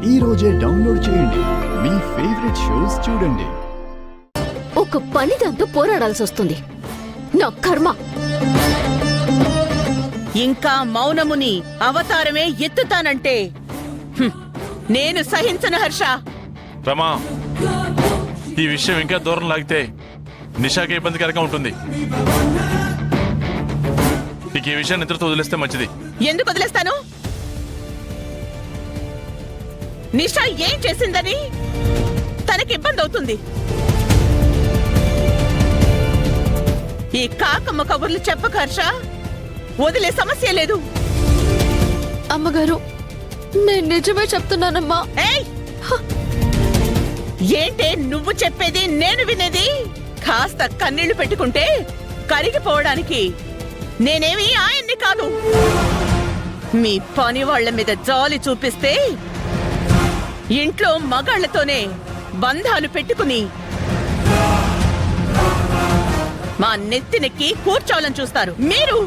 ఈ రోజే డౌన్లోడ్ చేయండి. మీ ఫేవరెట్ షోస్ చూడండి. ఒక పని దాంతో పోరాడాల్సి వస్తుంది. నా కర్మ. ఇంకా మౌనముని అవతారమే ఎత్తుతానంటే నేను సహించను హర్ష. రమా, ఈ విషయం ఇంకా దూరం లాగితే నిషాకి ఇబ్బందికరంగా ఉంటుంది. నీకు ఈ విషయాన్ని ఇద్దరితో వదిలేస్తే మంచిది. ఎందుకు వదిలేస్తాను? నిషా ఏం చేసిందని తనకి ఇబ్బంది అవుతుంది. ఈ కాకమ్మ కబుర్లు చెప్పక హర్ష, వదిలే సమస్య లేదు. అమ్మగారు, నేను నిజమే చెప్తున్నానమ్మా. ఏయ్! ఏంటే నువ్వు చెప్పేది నేను వినేది? కాస్త కన్నీళ్లు పెట్టుకుంటే కరిగిపోవడానికి నేనేమి ఆయన్ని కాదు. మీ పని వాళ్ల మీద జాలి చూపిస్తే ఇంట్లో మగాళ్లతోనే బంధాలు పెట్టుకుని మా నెత్తినెక్కి కూర్చోవాలని చూస్తారు మీరు.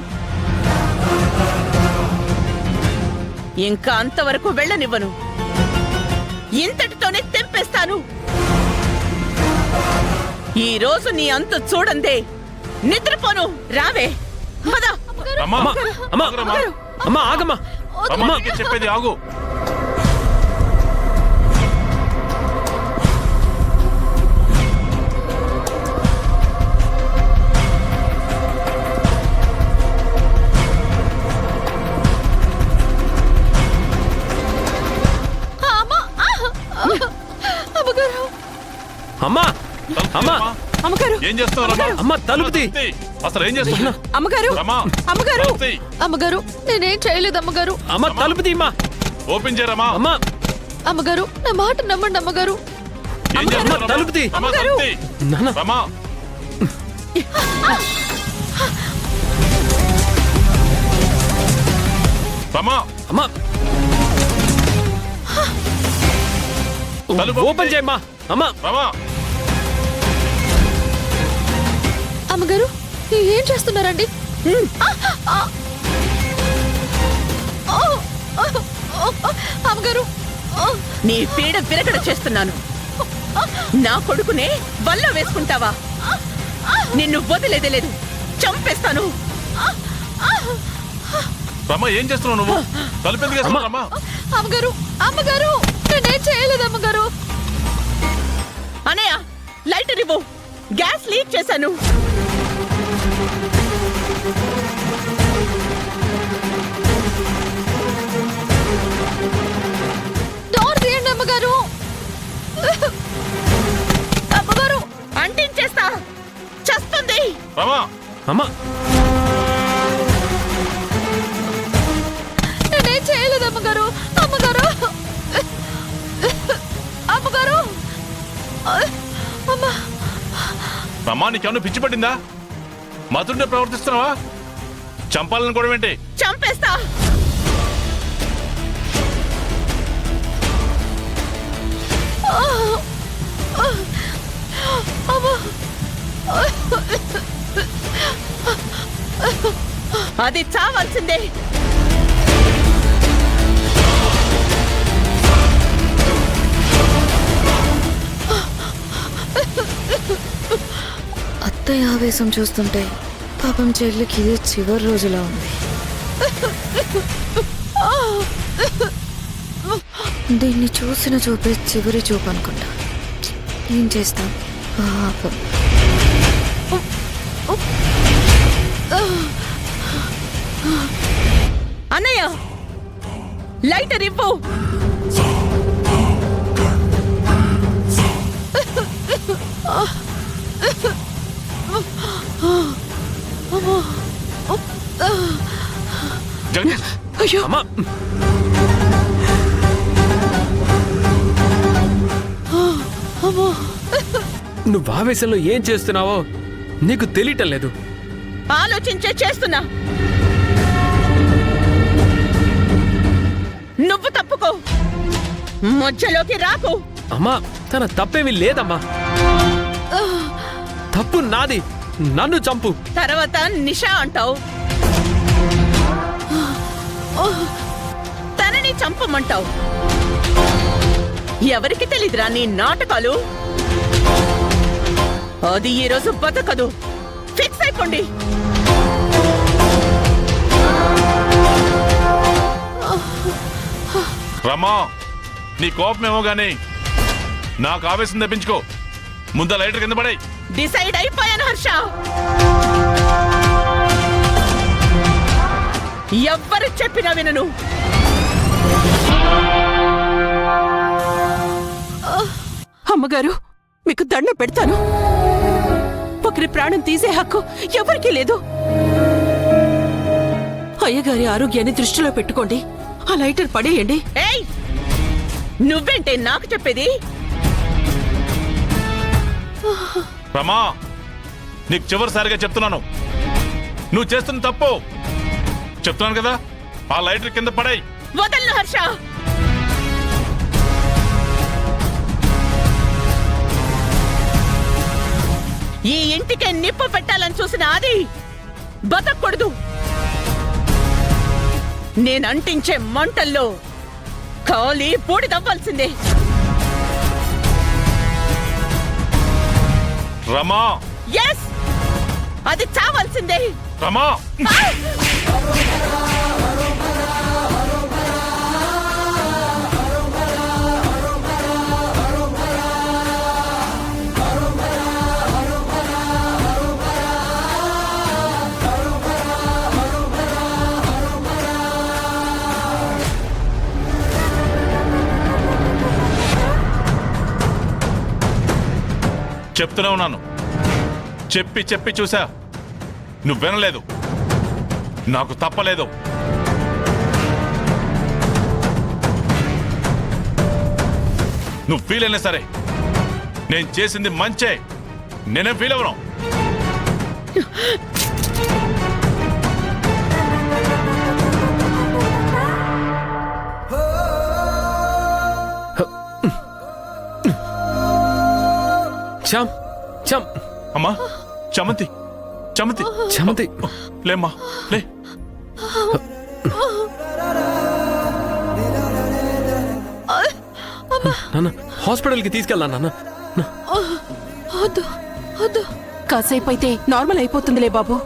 ఇంకా అంతవరకు వెళ్ళనివ్వను. ఇంతటితోనే తెంపేస్తాను. ఈ రోజు నీ అంతు చూడందే నిద్రపోను. రావే, పద. రమా, అమ్మా, అమ్మా, ఆగమ్మా. రమా, నీకే చెప్పేది ఆగు. అమ్మా, అమ్మా, అమ్మగారు, ఏం చేస్తావు రమా? అమ్మా, తలుపు తీ. అసలు ఏం చేస్తున్నా? అమ్మగారు, రమా, అమ్మగారు, తలుపు తీ. అమ్మగారు, నేనేం చేయలేదు అమ్మగారు. అమ్మా, తలుపు తీమ్మా. ఓపెన్ చేయరమా. అమ్మా, అమ్మగారు, నా మాట నమ్మండి అమ్మగారు. ఏం చేస్తున్నావు రమా? తలుపు తీ. రమా, తలుపు తీ. నాన్న. రమా, రమా, అమ్మా, తలుపు ఓపెన్ చేయమ్మా. అమ్మా, రమా, అమ్మగారు, ఏం చేస్తున్నారండి? అమ్మగారు, నీ పీడ విరగడ చేస్తున్నాను. నా కొడుకునే వల్ల వేసుకుంటావా? నిన్ను వదిలేదేలేదు. చంపేస్తాను. రమా, ఏం చేస్తున్నావు నువ్వు? తలుపు ఎందుకు వేస్తున్నావు రమా? అమ్మగారు, అమ్మగారు, నేనేం చేయలేదు అమ్మగారు. అనయ్య, లైటర్ ఇవ్వు. గ్యాస్ లీక్ చేశాను. డోర్ తీయండి అమ్మగారు. అమ్మగారు, అంటించేస్తా. చస్తుంది. రమా, అమ్మా, నేనేం చేయలేదు అమ్మగారు. అమ్మగారు, అమ్మగారు, అమ్మా. రమా, నీకేమన్నా పిచ్చి పట్టిందా? మతుండే ప్రవర్తిస్తున్నావా? చంపాలని కూడా ఏంటి? చంపేస్తా. అది చావాల్సిందే. అత్తయ్య ఆవేశం చూస్తుంటే పాపం చెల్లికి ఇది చివరి రోజులా ఉంది. దీన్ని చూసిన చూపే చివరి చూపు అనుకుంటా. ఏం చేస్తాం పాపం. అన్నయ్య, లైటర్ ఇవ్వు. జగదీష్, అయ్యో, అమ్మా. నువ్వు ఆవేశంలో ఏం చేస్తున్నావో నీకు తెలియటం లేదు. ఆలోచించే చేస్తున్నా. నువ్వు తప్పుకో, మధ్యలోకి రాకు. అమ్మా, తన తప్పేమీ లేదమ్మా. తప్పు నాది. నన్ను చంపు. తర్వాత నిషా అంటావు, తనని చంపమంటావు. ఎవరికి తెలీదురా నీ నాటకాలు? అది ఈ రోజు బతకదు. ఫిక్స్ అయిపోండి. రమా, నీ కోపమేమో గాని నాకు ఆవేశం తెప్పించుకో. ముందు లైటర్ కింద పడే. డిసైడ్ అయిపోయాను హర్ష. ఎవ్వరు చెప్పినా వినను. అమ్మగారు, మీకు దండ పెడతాను. ఒకరి ప్రాణం తీసే హక్కు ఎవరికీ లేదు. అయ్యగారి ఆరోగ్యాన్ని దృష్టిలో పెట్టుకోండి. ఆ లైటర్ పడేయండి. నువ్వేంటే నాకు చెప్పేది? రమా, నీకు చివరిసారిగా చెప్తున్నాను, నువ్వు చేస్తున్న తప్పు. చెప్తున్నాను కదా, ఆ లైటర్ కింద పడాయి. వదలను హర్ష. ఈ ఇంటికే నిప్పు పెట్టాలని చూసిన అది బతకూడదు. నేనంటించే మంటల్లో కాలి బూడిదవ్వాల్సిందే. రమా, ఎస్, అది చావాల్సిందే. రమా, చెప్తూనే ఉన్నాను. చెప్పి చెప్పి చూసా, నువ్వు వినలేదు. నాకు తప్పలేదు. నువ్వు ఫీల్ అయినా సరే, నేను చేసింది మంచే. నేనేం ఫీల్ అవ్వను. శ్యామ్, శ్యామ్. అమ్మా, చమంతి, చమంతి, చమంతి. లేమ్మా, లే. నాన్న, హాస్పిటల్కి తీసుకెళ్ళా నాన్న. కాసేపు అయితే నార్మల్ అయిపోతుందిలే బాబు.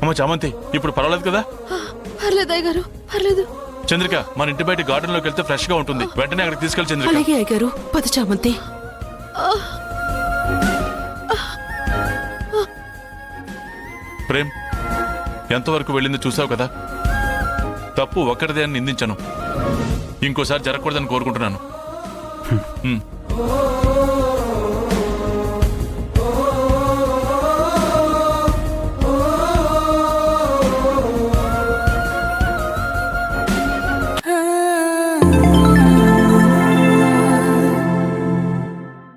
అమ్మ చమంతి, ఇప్పుడు పర్వాలేదు కదా? పర్లేదు అయ్యగారు, పర్లేదు. చంద్రిక, మన ఇంటి బయట గార్డెన్ లోకి వెళ్తే ఫ్రెష్ గా ఉంటుంది. వెంటనే అక్కడికి తీసుకెళ్ళి చంద్రిక. అలాగే అయ్యగారు, పద చామంతి. ప్రేమ్, ఎంతవరకు వెళ్ళిందో చూసావు కదా. తప్పు ఒక్కటిదే అని నిందించను. ఇంకోసారి జరగకూడదని కోరుకుంటున్నాను.